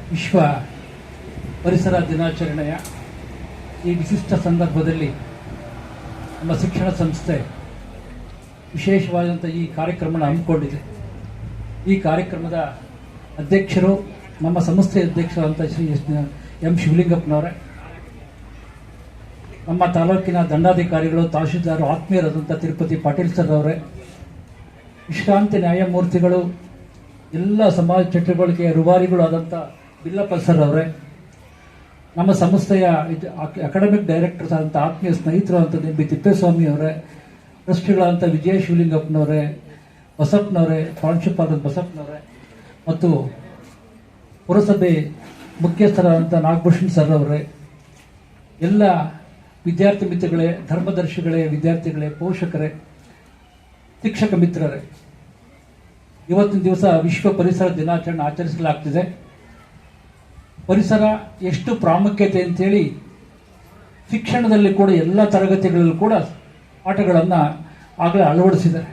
ವಿಶ್ವ ಪರಿಸರ ದಿನಾಚರಣೆಯ ಈ ವಿಶಿಷ್ಟ ಸಂದರ್ಭದಲ್ಲಿ ನಮ್ಮ ಶಿಕ್ಷಣ ಸಂಸ್ಥೆ ವಿಶೇಷವಾದಂಥ ಈ ಕಾರ್ಯಕ್ರಮನ ಹಮ್ಮಿಕೊಂಡಿದೆ. ಈ ಕಾರ್ಯಕ್ರಮದ ಅಧ್ಯಕ್ಷರು ನಮ್ಮ ಸಂಸ್ಥೆಯ ಅಧ್ಯಕ್ಷರಾದಂಥ ಶ್ರೀ ಎಂ ಶಿವಲಿಂಗಪ್ಪನವರೇ, ನಮ್ಮ ತಾಲೂಕಿನ ದಂಡಾಧಿಕಾರಿಗಳು, ತಹಶೀಲ್ದಾರ್ ಆತ್ಮೀಯರಾದಂಥ ತಿರುಪತಿ ಪಾಟೀಲ್ ಸರ್ ಅವರೇ, ವಿಶ್ರಾಂತಿ ನ್ಯಾಯಮೂರ್ತಿಗಳು, ಎಲ್ಲ ಸಮಾಜ ಚಟುವಟಿಕೆಯ ರೂವಾರಿಗಳು ಆದಂಥ ಬಿಲ್ಲಪ್ಪ ಸರ್ ಅವರೇ, ನಮ್ಮ ಸಂಸ್ಥೆಯ ಅಕಾಡೆಮಿಕ್ ಡೈರೆಕ್ಟರ್ಸ್ ಆದಂಥ ಆತ್ಮೀಯ ಸ್ನೇಹಿತರು ಅಂತ ಬಿ ತಿಪ್ಪೇಸ್ವಾಮಿ ಅವರೇ, ಟ್ರಸ್ಟಿಗಳಾದಂಥ ವಿಜಯ ಶಿವಲಿಂಗಪ್ಪನವರೇ, ಬಸಪ್ಪನವರೇ, ಪ್ರಾಂಶುಪಾಲ ಬಸಪ್ಪನವರೇ, ಮತ್ತು ಪುರಸಭೆ ಮುಖ್ಯಸ್ಥರಾದಂಥ ನಾಗಭೂಷಣ್ ಸರ್ ಅವರೇ, ಎಲ್ಲ ವಿದ್ಯಾರ್ಥಿ ಮಿತ್ರಗಳೇ, ಧರ್ಮದರ್ಶಿಗಳೇ, ವಿದ್ಯಾರ್ಥಿಗಳೇ, ಪೋಷಕರೇ, ಶಿಕ್ಷಕ ಮಿತ್ರರೇ, ಇವತ್ತಿನ ದಿವಸ ವಿಶ್ವ ಪರಿಸರ ದಿನಾಚರಣೆ ಆಚರಿಸಲಾಗ್ತಿದೆ. ಪರಿಸರ ಎಷ್ಟು ಪ್ರಾಮುಖ್ಯತೆ ಅಂತೇಳಿ ಶಿಕ್ಷಣದಲ್ಲಿ ಕೂಡ ಎಲ್ಲ ತರಗತಿಗಳಲ್ಲೂ ಕೂಡ ಪಾಠಗಳನ್ನು ಆಗಲೇ ಅಳವಡಿಸಿದ್ದಾರೆ.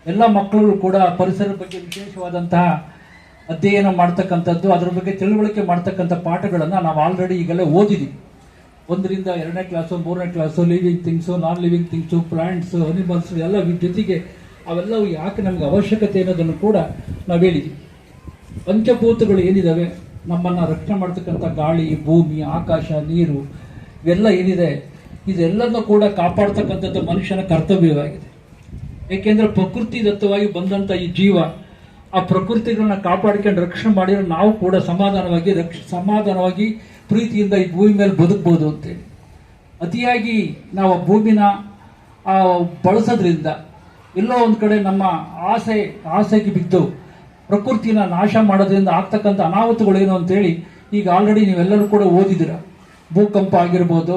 ಎಲ್ಲ ಮಕ್ಕಳು ಕೂಡ ಪರಿಸರದ ಬಗ್ಗೆ ವಿಶೇಷವಾದಂತಹ ಅಧ್ಯಯನ ಮಾಡ್ತಕ್ಕಂಥದ್ದು, ಅದರ ಬಗ್ಗೆ ತಿಳುವಳಿಕೆ ಮಾಡ್ತಕ್ಕಂಥ ಪಾಠಗಳನ್ನು ನಾವು ಆಲ್ರೆಡಿ ಈಗಲೇ ಓದಿದ್ದೀವಿ. 1ರಿಂದ 2ನೇ ಕ್ಲಾಸು, 3ನೇ class, living things, non living things, plants, animals ಎಲ್ಲ ಜೊತೆಗೆ ಅವೆಲ್ಲವೂ ಯಾಕೆ ನಮಗೆ ಅವಶ್ಯಕತೆ ಅನ್ನೋದನ್ನು ಕೂಡ ನಾವು ಹೇಳಿದ್ದೀವಿ. ಪಂಚಭೂತಗಳು ಏನಿದ್ದಾವೆ, ನಮ್ಮನ್ನು ರಕ್ಷಣೆ ಮಾಡ್ತಕ್ಕಂಥ ಗಾಳಿ, ಭೂಮಿ, ಆಕಾಶ, ನೀರು ಇವೆಲ್ಲ ಏನಿದೆ, ಇದೆಲ್ಲದನ್ನು ಕೂಡ ಕಾಪಾಡ್ತಕ್ಕಂಥದ್ದು ಮನುಷ್ಯನ ಕರ್ತವ್ಯವಾಗಿದೆ. ಏಕೆಂದರೆ ಪ್ರಕೃತಿ ದತ್ತವಾಗಿ ಬಂದಂಥ ಈ ಜೀವ ಆ ಪ್ರಕೃತಿಗಳನ್ನ ಕಾಪಾಡಿಕೊಂಡು ರಕ್ಷಣೆ ಮಾಡಿದ್ರೆ ನಾವು ಕೂಡ ಸಮಾಧಾನವಾಗಿ ಪ್ರೀತಿಯಿಂದ ಈ ಭೂಮಿ ಮೇಲೆ ಬದುಕ್ಬೋದು ಅಂತೇಳಿ. ಅತಿಯಾಗಿ ನಾವು ಭೂಮಿನ ಬಳಸೋದ್ರಿಂದ ಎಲ್ಲೋ ಒಂದು ಕಡೆ ನಮ್ಮ ಆಸೆಗೆ ಬಿದ್ದು ಪ್ರಕೃತಿನ ನಾಶ ಮಾಡೋದ್ರಿಂದ ಆಗ್ತಕ್ಕಂಥ ಅನಾಹುತಗಳೇನು ಅಂತೇಳಿ ಈಗ ಆಲ್ರೆಡಿ ನೀವೆಲ್ಲರೂ ಕೂಡ ಓದಿದ್ದೀರ. ಭೂಕಂಪ ಆಗಿರ್ಬೋದು,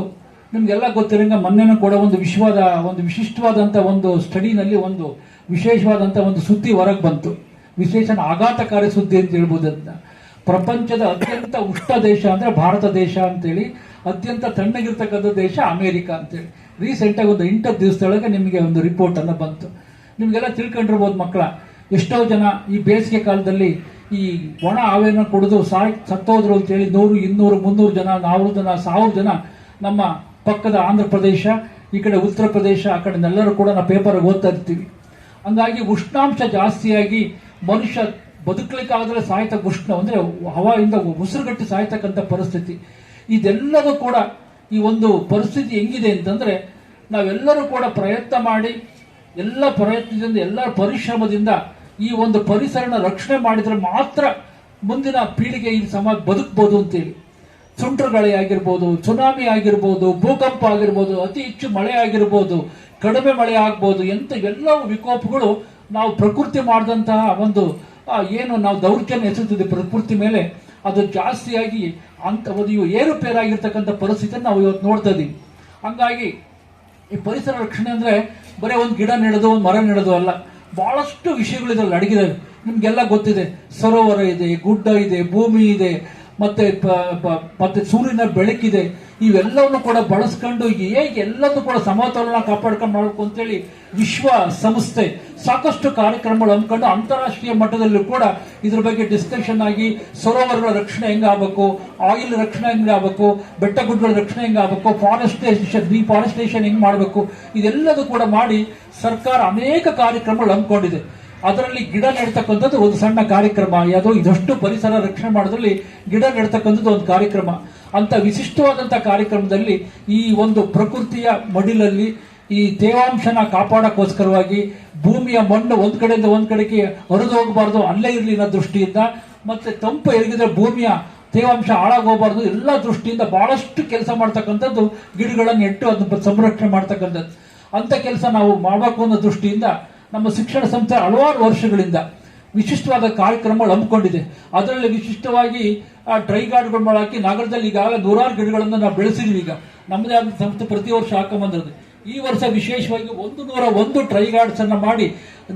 ನಿಮಗೆಲ್ಲ ಗೊತ್ತಿರಂಗ ಮೊನ್ನೆನೂ ಕೂಡ ಒಂದು ವಿಶಿಷ್ಟವಾದಂಥ ಒಂದು ಸ್ಟಡಿನಲ್ಲಿ ಒಂದು ವಿಶೇಷವಾದಂಥ ಒಂದು ಸುದ್ದಿ ಹೊರಗೆ ಬಂತು. ವಿಶೇಷ ಆಘಾತಕಾರಿ ಸುದ್ದಿ ಅಂತ ಹೇಳ್ಬೋದು. ಅದನ್ನ ಪ್ರಪಂಚದ ಅತ್ಯಂತ ಉಷ್ಣ ದೇಶ ಅಂದರೆ ಭಾರತ ದೇಶ ಅಂತೇಳಿ, ಅತ್ಯಂತ ತಣ್ಣಗಿರ್ತಕ್ಕಂಥ ದೇಶ ಅಮೇರಿಕ ಅಂತೇಳಿ ರೀಸೆಂಟಾಗಿ ಒಂದು 8 ದಿವಸದೊಳಗೆ ನಿಮಗೆ ಒಂದು ರಿಪೋರ್ಟನ್ನು ಬಂತು. ನಿಮಗೆಲ್ಲ ತಿಳ್ಕೊಂಡಿರ್ಬೋದು ಮಕ್ಕಳ, ಎಷ್ಟೋ ಜನ ಈ ಬೇಸಿಗೆ ಕಾಲದಲ್ಲಿ ಈ ಒಣ ಆವೆಯನ್ನು ಕುಡಿದು ಸತ್ತೋದ್ರು ಅಂತೇಳಿ 100, 200, 300 ಜನ, 400 ಜನ, 1000 ಜನ ನಮ್ಮ ಪಕ್ಕದ ಆಂಧ್ರ ಪ್ರದೇಶ, ಈ ಕಡೆ ಉತ್ತರ ಪ್ರದೇಶ, ಆ ಕಡೆನೆಲ್ಲರೂ ಕೂಡ ನಾವು ಪೇಪರ್ ಓದ್ತಾ ಇರ್ತೀವಿ. ಹಂಗಾಗಿ ಉಷ್ಣಾಂಶ ಜಾಸ್ತಿಯಾಗಿ ಮನುಷ್ಯ ಬದುಕಲಿಕ್ಕಾಗದ್ರೆ ಉಷ್ಣ ಅಂದರೆ ಹವಾಯಿಂದ ಉಸಿರುಗಟ್ಟಿ ಸಾಯ್ತಕ್ಕಂಥ ಪರಿಸ್ಥಿತಿ. ಇದೆಲ್ಲದೂ ಕೂಡ ಈ ಒಂದು ಪರಿಸ್ಥಿತಿ ಹೆಂಗಿದೆ ಅಂತಂದರೆ, ನಾವೆಲ್ಲರೂ ಕೂಡ ಪ್ರಯತ್ನ ಮಾಡಿ, ಎಲ್ಲ ಪ್ರಯತ್ನದಿಂದ, ಎಲ್ಲ ಪರಿಶ್ರಮದಿಂದ ಈ ಒಂದು ಪರಿಸರನ ರಕ್ಷಣೆ ಮಾಡಿದ್ರೆ ಮಾತ್ರ ಮುಂದಿನ ಪೀಳಿಗೆ ಈ ಸಮಾಜ ಬದುಕ್ಬೋದು ಅಂತೇಳಿ. ಸುಂಟರಗಾಳಿ ಆಗಿರ್ಬೋದು, ಸುನಾಮಿ ಆಗಿರ್ಬೋದು, ಭೂಕಂಪ ಆಗಿರ್ಬೋದು, ಅತಿ ಹೆಚ್ಚು ಮಳೆ ಆಗಿರ್ಬೋದು, ಕಡಿಮೆ ಮಳೆ ಆಗ್ಬೋದು, ಎಲ್ಲವೂ ವಿಕೋಪಗಳು ನಾವು ಪ್ರಕೃತಿ ಮಾಡಿದಂತಹ ಒಂದು ಏನು ನಾವು ದೌರ್ಜನ್ಯ ಎಸೆದಿದೆ ಪ್ರಕೃತಿ ಮೇಲೆ, ಅದು ಜಾಸ್ತಿಯಾಗಿ ಒಂದು ಏರುಪೇರಾಗಿರ್ತಕ್ಕಂಥ ಪರಿಸ್ಥಿತಿಯನ್ನು ನಾವು ಇವತ್ತು ನೋಡ್ತಾ ಇದ್ದೀವಿ. ಹಂಗಾಗಿ ಈ ಪರಿಸರ ರಕ್ಷಣೆ ಅಂದರೆ ಬರೀ ಒಂದು ಗಿಡ ನೆಡೋದು, ಒಂದು ಮರ ನೆಡೋದು ಅಲ್ಲ, ಬಹಳಷ್ಟು ವಿಷಯಗಳು ಇದರಲ್ಲಿ ಅಡಗಿದಾವೆ. ನಿಮ್ಗೆಲ್ಲ ಗೊತ್ತಿದೆ, ಸರೋವರ ಇದೆ, ಗುಡ್ಡ ಇದೆ, ಭೂಮಿ ಇದೆ, ಮತ್ತೆ ಸೂರ್ಯನ ಬೆಳಕಿದೆ. ಇವೆಲ್ಲವನ್ನು ಕೂಡ ಬಳಸ್ಕೊಂಡು ಹೇಗೆ ಎಲ್ಲದೂ ಕೂಡ ಸಮತೋಲನ ಕಾಪಾಡ್ಕೊಂಡು ಮಾಡಬೇಕು ಅಂತೇಳಿ ವಿಶ್ವ ಸಂಸ್ಥೆ ಸಾಕಷ್ಟು ಕಾರ್ಯಕ್ರಮಗಳು ಹಮ್ಮಿಕೊಂಡು ಅಂತಾರಾಷ್ಟ್ರೀಯ ಮಟ್ಟದಲ್ಲೂ ಕೂಡ ಇದ್ರ ಬಗ್ಗೆ ಡಿಸ್ಕಷನ್ ಆಗಿ, ಸರೋವರಗಳ ರಕ್ಷಣೆ ಹೆಂಗಾಗಬೇಕು, ಆಯಿಲ್ ರಕ್ಷಣೆ ಹೆಂಗಾಗಬೇಕು, ಬೆಟ್ಟ ಗುಡ್ಡಗಳ ರಕ್ಷಣೆ ಹೆಂಗಾಗಬೇಕು, ಡಿಫಾರೆಸ್ಟೇಷನ್ ಹೆಂಗ್ ಮಾಡಬೇಕು, ಇದೆಲ್ಲದೂ ಕೂಡ ಮಾಡಿ ಸರ್ಕಾರ ಅನೇಕ ಕಾರ್ಯಕ್ರಮಗಳು ಹಮ್ಮಿಕೊಂಡಿದೆ. ಅದರಲ್ಲಿ ಗಿಡ ನೆಡ್ತಕ್ಕಂಥದ್ದು ಒಂದು ಸಣ್ಣ ಕಾರ್ಯಕ್ರಮ. ಯಾವುದೋ ಇದಷ್ಟು ಪರಿಸರ ರಕ್ಷಣೆ ಮಾಡೋದ್ರಲ್ಲಿ ಗಿಡ ನೆಡ್ತಕ್ಕಂಥದ್ದು ಒಂದು ಕಾರ್ಯಕ್ರಮ. ಅಂತ ವಿಶಿಷ್ಟವಾದಂಥ ಕಾರ್ಯಕ್ರಮದಲ್ಲಿ ಈ ಒಂದು ಪ್ರಕೃತಿಯ ಮಡಿಲಲ್ಲಿ ಈ ತೇವಾಂಶನ ಕಾಪಾಡೋಕ್ಕೋಸ್ಕರವಾಗಿ ಭೂಮಿಯ ಮಣ್ಣು ಒಂದು ಕಡೆಯಿಂದ ಒಂದು ಕಡೆಗೆ ಹರಿದು ಹೋಗಬಾರ್ದು, ಅಲ್ಲೇ ಇರಲಿ ಅನ್ನೋ ದೃಷ್ಟಿಯಿಂದ, ಮತ್ತೆ ತಂಪು ಎರಗಿದ್ರೆ ಭೂಮಿಯ ತೇವಾಂಶ ಹಾಳಾಗೋಗಬಾರ್ದು, ಎಲ್ಲ ದೃಷ್ಟಿಯಿಂದ ಬಹಳಷ್ಟು ಕೆಲಸ ಮಾಡ್ತಕ್ಕಂಥದ್ದು ಗಿಡಗಳನ್ನು ನೆಟ್ಟು ಅದನ್ನ ಸಂರಕ್ಷಣೆ ಮಾಡ್ತಕ್ಕಂಥದ್ದು. ಅಂಥ ಕೆಲಸ ನಾವು ಮಾಡಬೇಕು ಅನ್ನೋ ದೃಷ್ಟಿಯಿಂದ ನಮ್ಮ ಶಿಕ್ಷಣ ಸಂಸ್ಥೆ ಹಲವಾರು ವರ್ಷಗಳಿಂದ ವಿಶಿಷ್ಟವಾದ ಕಾರ್ಯಕ್ರಮಗಳು ಹಮ್ಮಿಕೊಂಡಿದೆ. ಅದರಲ್ಲಿ ವಿಶಿಷ್ಟವಾಗಿ ಡ್ರೈ ಗಾರ್ಡ್ಗಳು ಮಾಡಾಕಿ ನಗರದಲ್ಲಿ ಈಗಾಗಲೇ 100 ಗಿಡಗಳನ್ನು ನಾವು ಬೆಳೆಸಿದ್ವಿ. ಈಗ ನಮ್ಮದೇ ಆದ ಸಂಸ್ಥೆ ಪ್ರತಿ ವರ್ಷ ಹಾಕೊಂಬಂದಿರೋದು. ಈ ವರ್ಷ ವಿಶೇಷವಾಗಿ 101 ಡ್ರೈ ಗಾರ್ಡ್ಸ್ ಅನ್ನು ಮಾಡಿ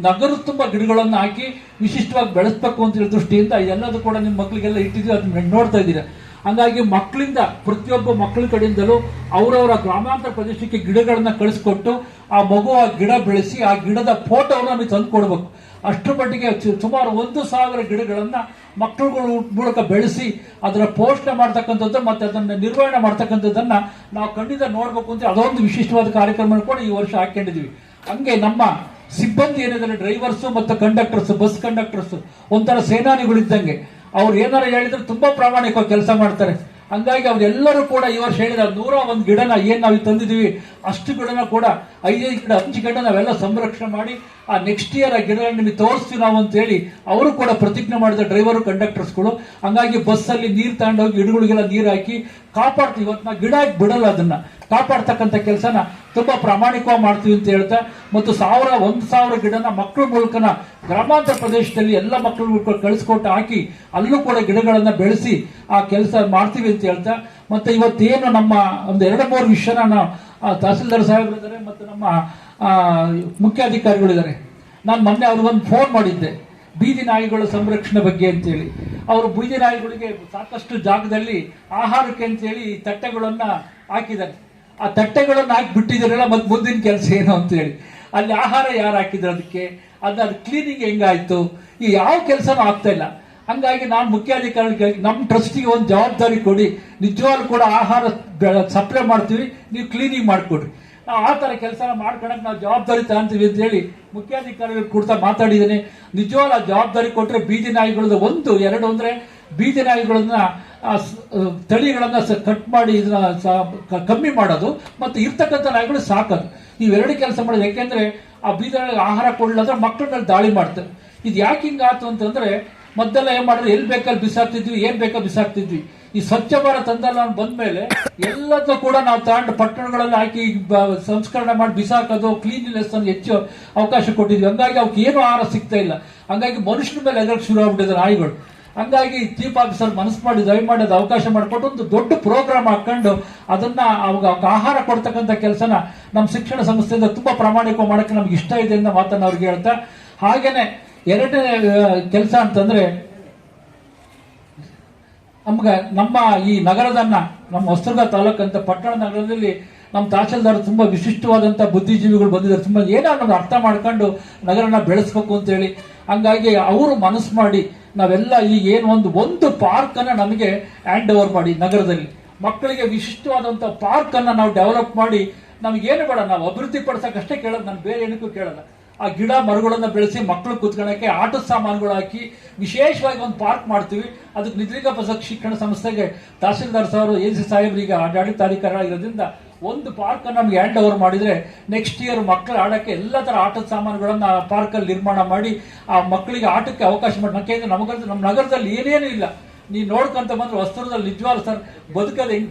ನಗರದ ತುಂಬ ಗಿಡಗಳನ್ನು ಹಾಕಿ ವಿಶಿಷ್ಟವಾಗಿ ಬೆಳೆಸಬೇಕು ಅಂತ ಹೇಳಿ ದೃಷ್ಟಿಯಿಂದ ಎಲ್ಲದೂ ಕೂಡ ನಿಮ್ಮ ಮಕ್ಕಳಿಗೆಲ್ಲ ಇಟ್ಟಿದ್ದೀವಿ, ಅದನ್ನ ನೋಡ್ತಾ ಇದ್ದೀರಾ. ಹಂಗಾಗಿ ಮಕ್ಕಳಿಂದ ಪ್ರತಿಯೊಬ್ಬ ಮಕ್ಕಳ ಕಡೆಯಿಂದಲೂ ಅವರವರ ಗ್ರಾಮಾಂತರ ಪ್ರದೇಶಕ್ಕೆ ಗಿಡಗಳನ್ನ ಕಳಿಸ್ಕೊಟ್ಟು ಆ ಮಗು ಆ ಗಿಡ ಬೆಳೆಸಿ ಆ ಗಿಡದ ಫೋಟೋವನ್ನು ನಮಗೆ ತಂದು ಕೊಡ್ಬೇಕು. ಅಷ್ಟರ ಮಟ್ಟಿಗೆ ಸುಮಾರು 1,000 ಗಿಡಗಳನ್ನ ಮಕ್ಕಳುಗಳ ಮೂಲಕ ಬೆಳೆಸಿ ಅದರ ಪೋಷಣೆ ಮಾಡ್ತಕ್ಕಂಥದ್ದು ಮತ್ತೆ ಅದನ್ನ ನಿರ್ವಹಣೆ ಮಾಡ್ತಕ್ಕಂಥದ್ದನ್ನ ನಾವು ಖಂಡಿತ ನೋಡ್ಬೇಕು ಅಂತ ಅದೊಂದು ವಿಶಿಷ್ಟವಾದ ಕಾರ್ಯಕ್ರಮ ಕೂಡ ಈ ವರ್ಷ ಹಾಕೊಂಡಿದ್ವಿ. ಹಂಗೆ ನಮ್ಮ ಸಿಬ್ಬಂದಿ ಏನಿದ್ದಾರೆ, ಡ್ರೈವರ್ಸ್ ಮತ್ತು ಕಂಡಕ್ಟರ್ಸ್, ಬಸ್ ಕಂಡಕ್ಟರ್ಸ್ ಒಂಥರ ಸೇನಾನಿಗಳಿದ್ದಂಗೆ. ಅವ್ರು ಏನಾರು ಹೇಳಿದ್ರೆ ತುಂಬಾ ಪ್ರಾಮಾಣಿಕವಾಗಿ ಕೆಲಸ ಮಾಡ್ತಾರೆ. ಹಂಗಾಗಿ ಅವರೆಲ್ಲರೂ ಕೂಡ ಈ ವರ್ಷ ಹೇಳಿದ 101 ಗಿಡನ ಏನ್ ನಾವು ತಂದಿದ್ದೀವಿ ಅಷ್ಟು ಗಿಡನ ಕೂಡ 5 ಗಿಡ 5 ಗಿಡ ನಾವೆಲ್ಲ ಸಂರಕ್ಷಣೆ ಮಾಡಿ ಆ ನೆಕ್ಸ್ಟ್ ಇಯರ್ ಆ ಗಿಡಗಳನ್ನ ನಿಮಗೆ ತೋರಿಸ್ತೀವಿ ನಾವು ಅಂತ ಹೇಳಿ ಅವರು ಕೂಡ ಪ್ರತಿಜ್ಞೆ ಮಾಡಿದ ಡ್ರೈವರು ಕಂಡಕ್ಟರ್ಸ್ಗಳು. ಹಂಗಾಗಿ ಬಸ್ಸಲ್ಲಿ ನೀರು ತಗೊಂಡೋಗಿ ಗಿಡಗಳಿಗೆಲ್ಲ ನೀರು ಹಾಕಿ ಕಾಪಾಡ್ತೀವಿ. ಇವತ್ತು ನಾವು ಗಿಡ ಹಾಕಿ ಬಿಡಲ್ಲ, ಅದನ್ನ ಕಾಪಾಡ್ತಕ್ಕಂಥ ಕೆಲಸನ ತುಂಬಾ ಪ್ರಾಮಾಣಿಕವಾಗಿ ಮಾಡ್ತೀವಿ ಅಂತ ಹೇಳ್ತಾ, ಮತ್ತು 1,000 ಗಿಡನ ಮಕ್ಕಳ ಮೂಲಕನ ಗ್ರಾಮಾಂತರ ಪ್ರದೇಶದಲ್ಲಿ ಎಲ್ಲ ಮಕ್ಕಳು ಕಳಿಸ್ಕೊಟ್ಟು ಹಾಕಿ ಅಲ್ಲೂ ಕೂಡ ಗಿಡಗಳನ್ನ ಬೆಳೆಸಿ ಆ ಕೆಲಸ ಮಾಡ್ತೀವಿ ಅಂತ ಹೇಳ್ತಾ, ಮತ್ತೆ ಇವತ್ತೇನು ನಮ್ಮ ಒಂದು 2-3 ವಿಷಯನ ನಾವು ತಹಸೀಲ್ದಾರ್ ಸಾಹೇಬರಿದ್ದಾರೆ ಮತ್ತು ನಮ್ಮ ಮುಖ್ಯಾಧಿಕಾರಿಗಳಿದ್ದಾರೆ. ನಾನು ಮೊನ್ನೆ ಅವ್ರಿಗೊಂದು ಫೋನ್ ಮಾಡಿದ್ದೆ ಬೀದಿ ನಾಯಿಗಳ ಸಂರಕ್ಷಣೆ ಬಗ್ಗೆ ಅಂತೇಳಿ. ಅವರು ಬೀದಿ ನಾಯಿಗಳಿಗೆ ಸಾಕಷ್ಟು ಜಾಗದಲ್ಲಿ ಆಹಾರಕ್ಕೆ ಅಂತೇಳಿ ತಟ್ಟೆಗಳನ್ನ ಹಾಕಿದ್ದಾರೆ. ಆ ತಟ್ಟೆಗಳನ್ನು ಹಾಕಿ ಬಿಟ್ಟಿದ್ದಾರಲ್ಲ, ಮತ್ತೆ ಮುಂದಿನ ಕೆಲಸ ಏನು ಅಂತೇಳಿ ಅಲ್ಲಿ ಆಹಾರ ಯಾರು ಹಾಕಿದ್ರು, ಅದಕ್ಕೆ ಅದು ಕ್ಲೀನಿಂಗ್ ಹೆಂಗಾಯ್ತು, ಈ ಯಾವ ಕೆಲಸನೂ ಆಗ್ತಾ ಇಲ್ಲ. ಹಂಗಾಗಿ ನಾನು ಮುಖ್ಯಾಧಿಕಾರಿಗಳಿಗೆ ನಮ್ಮ ಟ್ರಸ್ಟಿಗೆ ಒಂದು ಜವಾಬ್ದಾರಿ ಕೊಡಿ, ನಿಜವಾಗ್ಲೂ ಕೂಡ ಆಹಾರ ಸಪ್ಲೈ ಮಾಡ್ತೀವಿ, ನೀವು ಕ್ಲೀನಿಂಗ್ ಮಾಡಿಕೊಡ್ರಿ, ನಾವು ಆ ಥರ ಕೆಲಸನ ಮಾಡ್ಕೊಳಕ್ಕೆ ನಾವು ಜವಾಬ್ದಾರಿ ತಗೊಂತೀವಿ ಅಂತ ಹೇಳಿ ಮುಖ್ಯಾಧಿಕಾರಿಗಳು ಕೂಡ ಮಾತಾಡಿದ್ದೇನೆ. ನಿಜವಾಗ್ಲೂ ಆ ಜವಾಬ್ದಾರಿ ಕೊಟ್ಟರೆ ಬೀದಿ ನಾಯಿಗಳದ್ದು 1, 2 ಅಂದರೆ ಬೀದಿ ನಾಯಿಗಳನ್ನ ತಳಿಗಳನ್ನ ಕಟ್ ಮಾಡಿ ಇದನ್ನ ಕಮ್ಮಿ ಮಾಡೋದು ಮತ್ತು ಇರ್ತಕ್ಕಂಥ ನಾಯಿಗಳು ಸಾಕೋದು, ಇವೆರಡು ಕೆಲಸ ಮಾಡೋದು. ಯಾಕೆಂದ್ರೆ ಆ ಬೀದಿ ನಾಯಿಗೆ ಆಹಾರ ಕೊಡಲಾದ್ರೆ ಮಕ್ಕಳ ಮೇಲೆ ದಾಳಿ ಮಾಡ್ತಾರೆ. ಇದು ಯಾಕೆ ಹಿಂಗಾಯ್ತು ಅಂತಂದ್ರೆ ಮೊದಲೆಲ್ಲ ಏನ್ ಮಾಡಿದ್ರೆ ಎಲ್ಲಿ ಬೇಕಾದ್ರೆ ಬಿಸಾಕ್ತಿದ್ವಿ, ಏನ್ ಬೇಕಾದ್ರೆ ಬಿಸಾಕ್ತಿದ್ವಿ. ಈ ಸ್ವಚ್ಛ ಭಾರತ್ ಅಂದಲ್ಲ ಬಂದ್ಮೇಲೆ ಎಲ್ಲದೂ ಕೂಡ ನಾವು ತಗೊಂಡು ಪಟ್ಟಣಗಳಲ್ಲಿ ಹಾಕಿ ಸಂಸ್ಕರಣೆ ಮಾಡಿ ಬಿಸಾಕೋದು, ಕ್ಲೀನ್ಲಿನೆಸ್ ಅನ್ನು ಹೆಚ್ಚು ಅವಕಾಶ ಕೊಟ್ಟಿದ್ವಿ. ಹಂಗಾಗಿ ಅವಕ್ಕೆ ಏನು ಆಹಾರ ಸಿಗ್ತಾ ಇಲ್ಲ. ಹಂಗಾಗಿ ಮನುಷ್ಯನ ಮೇಲೆ ಎಗರಕ್ಕೆ ಶುರು ಆಗ್ಬಿಟ್ಟಿದೆ ನಾಯಿಗಳು. ಹಂಗಾಗಿ ಚೀಫ್ ಆಫೀಸರ್ ಮನಸ್ಸು ಮಾಡಿ ದಯಮಾಡಿ ಅದು ಅವಕಾಶ ಮಾಡಿಕೊಟ್ಟು ಒಂದು ದೊಡ್ಡ ಪ್ರೋಗ್ರಾಮ್ ಹಾಕೊಂಡು ಅದನ್ನ ಅವಾಗ ಆಹಾರ ಕೊಡ್ತಕ್ಕಂಥ ಕೆಲಸನ ನಮ್ಮ ಶಿಕ್ಷಣ ಸಂಸ್ಥೆಯಿಂದ ತುಂಬಾ ಪ್ರಾಮಾಣಿಕ ಮಾಡಕ್ಕೆ ನಮ್ಗೆ ಇಷ್ಟ ಇದೆ ಅಂತ ಮಾತನ್ನ ಅವ್ರಿಗೆ ಹೇಳ್ತಾ, ಹಾಗೇನೆ 2ನೇ ಕೆಲಸ ಅಂತಂದ್ರೆ ನಮ್ಮ ಈ ನಗರದನ್ನ ನಮ್ಮ ಹೊಸದುರ್ಗ ತಾಲೂಕು ಅಂತ ಪಟ್ಟಣ ನಗರದಲ್ಲಿ ನಮ್ಮ ತಹಶೀಲ್ದಾರ್ ತುಂಬಾ ವಿಶಿಷ್ಟವಾದಂತ ಬುದ್ಧಿಜೀವಿಗಳು ಬಂದಿದ್ದಾರೆ. ತುಂಬಾ ಏನಾದ್ರು ಅರ್ಥ ಮಾಡ್ಕೊಂಡು ನಗರನ ಬೆಳೆಸ್ಬೇಕು ಅಂತ ಹೇಳಿ. ಹಂಗಾಗಿ ಅವರು ಮನಸ್ಸು ಮಾಡಿ ನಾವೆಲ್ಲ ಈಗ ಏನು ಒಂದು ಪಾರ್ಕ್ ಅನ್ನ ನಮಗೆ ಹ್ಯಾಂಡ್ ಓವರ್ ಮಾಡಿ ನಗರದಲ್ಲಿ ಮಕ್ಕಳಿಗೆ ವಿಶಿಷ್ಟವಾದಂತ ಪಾರ್ಕ್ ಅನ್ನ ನಾವು ಡೆವಲಪ್ ಮಾಡಿ, ನಮಗೇನು ಬೇಡ, ನಾವು ಅಭಿವೃದ್ಧಿ ಪಡಿಸೋಕಷ್ಟೇ ಕೇಳೋದು, ನಾನು ಬೇರೆ ಏನಕ್ಕೂ ಕೇಳಲ್ಲ. ಆ ಗಿಡ ಮರಗಳನ್ನ ಬೆಳೆಸಿ ಮಕ್ಕಳು ಕೂತ್ಕೊಳ್ಳೋಕೆ ಆಟದ ಸಾಮಾನುಗಳು ಹಾಕಿ ವಿಶೇಷವಾಗಿ ಒಂದು ಪಾರ್ಕ್ ಮಾಡ್ತೀವಿ. ಅದಕ್ಕೆ ನಿದ್ರಿಗಾ ಶಿಕ್ಷಣ ಸಂಸ್ಥೆಗೆ ತಹಸೀಲ್ದಾರ್ ಸಾಹೇಬರು AC ಸಾಹೇಬರಿಗೆ ಆಡಳಿತಾಧಿಕಾರಿಗಳಿರೋದ್ರಿಂದ ಒಂದು ಪಾರ್ಕ್ ನಮ್ಗೆ ಹ್ಯಾಂಡ್ ಓವರ್ ಮಾಡಿದ್ರೆ ನೆಕ್ಸ್ಟ್ ಇಯರ್ ಮಕ್ಕಳು ಆಡಕ್ಕೆ ಎಲ್ಲ ತರ ಆಟದ ಸಾಮಾನುಗಳನ್ನ ಆ ಪಾರ್ಕ್ ಅಲ್ಲಿ ನಿರ್ಮಾಣ ಮಾಡಿ ಆ ಮಕ್ಕಳಿಗೆ ಆಟಕ್ಕೆ ಅವಕಾಶ ಮಾಡಿ. ಯಾಕೆಂದ್ರೆ ನಮ್ಮ ನಗರದಲ್ಲಿ ಏನೇನು ಇಲ್ಲ, ನೀವು ನೋಡ್ಕೊಂತ ಬಂದ್ರೆ ಹೊಸದುರ್ಗದಲ್ಲಿ ನಿಜವಾಗ್ಲೂ ಸರ್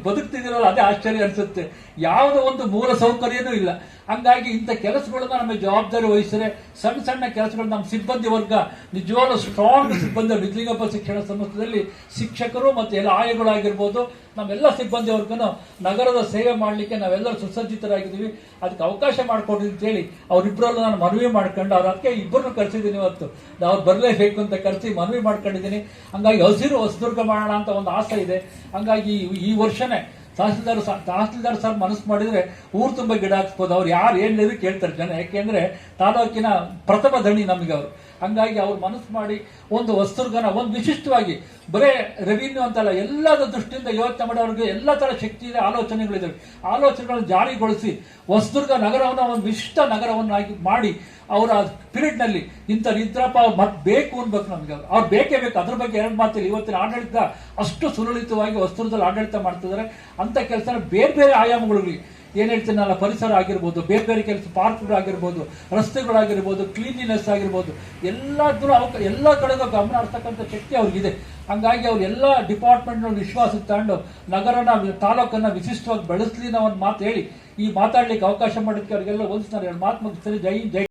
ಬದುಕ್ತಿದಿರಲ್ಲ ಅದೇ ಆಶ್ಚರ್ಯ ಅನ್ಸುತ್ತೆ. ಯಾವುದೋ ಒಂದು ಮೂಲ ಸೌಕರ್ಯನೂ ಇಲ್ಲ. ಹಂಗಾಗಿ ಇಂಥ ಕೆಲಸಗಳನ್ನ ನಮಗೆ ಜವಾಬ್ದಾರಿ ವಹಿಸಿದ್ರೆ ಸಣ್ಣ ಸಣ್ಣ ಕೆಲಸಗಳು ನಮ್ಮ ಸಿಬ್ಬಂದಿ ವರ್ಗ ನಿಜವಾಗ್ಲೂ ಸ್ಟ್ರಾಂಗ್ ಸಿಬ್ಬಂದಿ ನಿಜಲಿಂಗಪ್ಪ ಶಿಕ್ಷಣ ಸಂಸ್ಥೆಯಲ್ಲಿ ಶಿಕ್ಷಕರು ಮತ್ತೆ ಎಲ್ಲ ಆಯಗಳಾಗಿರ್ಬೋದು, ನಮ್ಮೆಲ್ಲ ಸಿಬ್ಬಂದಿ ವರ್ಗನು ನಗರದ ಸೇವೆ ಮಾಡಲಿಕ್ಕೆ ನಾವೆಲ್ಲರೂ ಸುಸಜ್ಜಿತರಾಗಿದ್ದೀವಿ. ಅದಕ್ಕೆ ಅವಕಾಶ ಮಾಡಿಕೊಡಿ ಅಂತ ಹೇಳಿ ಅವರಿಬ್ಬರಲ್ಲೂ ನಾನು ಮನವಿ ಮಾಡ್ಕೊಂಡು ಅದಕ್ಕೆ ಇಬ್ಬರನ್ನು ಕರೆಸಿದ್ದೀನಿ. ಇವತ್ತು ಅವ್ರು ಬರಲೇಬೇಕು ಅಂತ ಕರೆಸಿ ಮನವಿ ಮಾಡ್ಕೊಂಡಿದ್ದೀನಿ. ಹಂಗಾಗಿ ಹಸಿರು ಹೊಸದುರ್ಗ ಮಾಡೋಣ ಅಂತ ಒಂದು ಆಸೆ ಇದೆ. ಹಂಗಾಗಿ ಈ ವರ್ಷನೇ ತಹಸೀಲ್ದಾರ್ ಸರ್ ಮನಸ್ಸು ಮಾಡಿದ್ರೆ ಊರು ತುಂಬ ಗಿಡ ಹಾಕ್ಸ್ಬೋದು. ಅವ್ರು ಯಾರು ಹೇಳಿದ್ರು ಕೇಳ್ತಾರೆ ಜನ, ಯಾಕೆಂದ್ರೆ ತಾಲೂಕಿನ ಪ್ರಥಮ ದಣಿ ನಮಗೆ ಅವರು. ಹಂಗಾಗಿ ಅವ್ರು ಮನಸ್ಸು ಮಾಡಿ ಒಂದು ಹೊಸದುರ್ಗನ ಒಂದು ವಿಶಿಷ್ಟವಾಗಿ ಬರೇ ರೆವಿನ್ಯೂ ಅಂತಲ್ಲ ಎಲ್ಲದ ದೃಷ್ಟಿಯಿಂದ ಯೋಚನೆ ಮಾಡಿ ಅವ್ರಿಗೆ ಎಲ್ಲ ತರ ಶಕ್ತಿ ಇದೆ, ಆಲೋಚನೆಗಳಿದ್ದಾವೆ. ಆಲೋಚನೆಗಳನ್ನು ಜಾರಿಗೊಳಿಸಿ ಹೊಸದುರ್ಗ ನಗರವನ್ನು ಒಂದು ವಿಶಿಷ್ಟ ನಗರವನ್ನಾಗಿ ಮಾಡಿ ಅವರ ಪೀರಿಯಡ್ ನಲ್ಲಿ ಇಂಥ ನಿದ್ರಪ್ಪ ಮತ್ ಬೇಕು ಅನ್ಬೇಕು ನಮ್ಗೆ. ಅವ್ರು ಬೇಕೇ ಬೇಕು, ಅದ್ರ ಬಗ್ಗೆ ಎರಡು ಮಾತಿಲ್ಲ. ಇವತ್ತಿನ ಆಡಳಿತ ಅಷ್ಟು ಸುಲಲಿತವಾಗಿ ಹೊಸದುರ್ಗದಲ್ಲಿ ಆಡಳಿತ ಮಾಡ್ತಿದ್ದಾರೆ. ಅಂತ ಕೆಲಸ ಬೇರೆ ಬೇರೆ ಆಯಾಮಗಳಿಗೆ ಏನ್ ಹೇಳ್ತೀನಲ್ಲ, ಪರಿಸರ ಆಗಿರ್ಬೋದು, ಬೇರೆ ಬೇರೆ ಕೆಲಸ ಪಾರ್ಕ್ಗಳಾಗಿರ್ಬೋದು, ರಸ್ತೆಗಳಾಗಿರ್ಬೋದು, ಕ್ಲೀನ್ಲಿನೆಸ್ ಆಗಿರ್ಬೋದು, ಎಲ್ಲ ಕಡೆಗೂ ಗಮನ ಹರಿಸ್ತಕ್ಕಂಥ ಶಕ್ತಿ ಅವ್ರಿಗಿದೆ. ಹಂಗಾಗಿ ಅವ್ರು ಎಲ್ಲ ಡಿಪಾರ್ಟ್ಮೆಂಟ್ ವಿಶ್ವಾಸಕ್ಕೆ ತಗೊಂಡು ನಗರನ ತಾಲೂಕನ್ನ ವಿಶಿಷ್ಟವಾಗಿ ಬೆಳೆಸಲಿ ನಾವು ಒಂದು ಮಾತು ಹೇಳಿ ಈ ಮಾತಾಡ್ಲಿಕ್ಕೆ ಅವಕಾಶ ಮಾಡೋದಕ್ಕೆ ಅವರಿಗೆಲ್ಲ ಒಂದು 2 ಮಾತು ಮುಗಿಸ್ತಾರೆ. ಜೈ